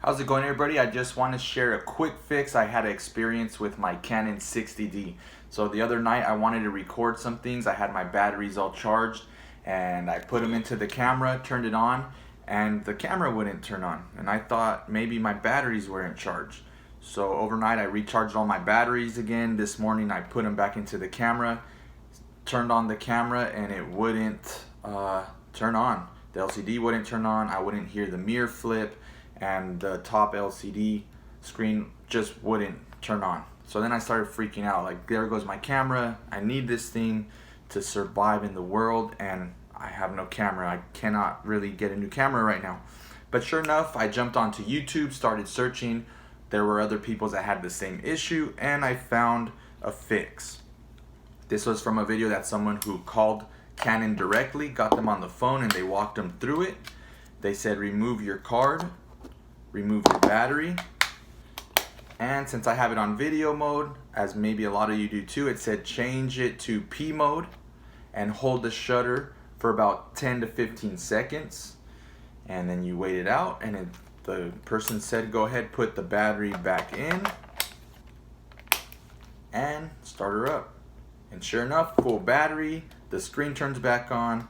How's it going, everybody? I just want to share a quick fix I had an experience with my Canon 60D. So the other night I wanted to record some things. I had my batteries all charged and I put them into the camera, turned it on, and the camera wouldn't turn on. And I thought maybe my batteries weren't charged. So overnight I recharged all my batteries again. This morning I put them back into the camera, turned on the camera, and it wouldn't turn on. The LCD wouldn't turn on. I wouldn't hear the mirror flip, and the top LCD screen just wouldn't turn on. So then I started freaking out, like, there goes my camera. I need this thing to survive in the world, and I have no camera. I cannot really get a new camera right now. But sure enough, I jumped onto YouTube, started searching. There were other people that had the same issue, and I found a fix. This was from a video that someone who called Canon directly, got them on the phone, and they walked them through it. They said remove your card, remove your battery, and since I have it on video mode, as maybe a lot of you do too, it said change it to P mode and hold the shutter for about 10 to 15 seconds, and then you wait it out, and the person said go ahead, put the battery back in and start her up. And sure enough, full battery, the screen turns back on,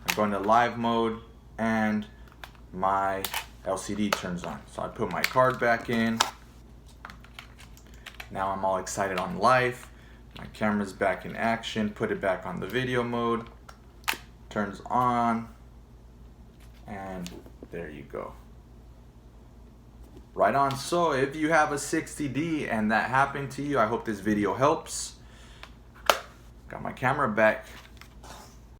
I'm going to live mode, and my LCD turns on. So I put my card back in. Now I'm all excited on life. My camera's back in action, put it back on the video mode, turns on, and there you go. Right on. So if you have a 60D and that happened to you, I hope this video helps. Got my camera back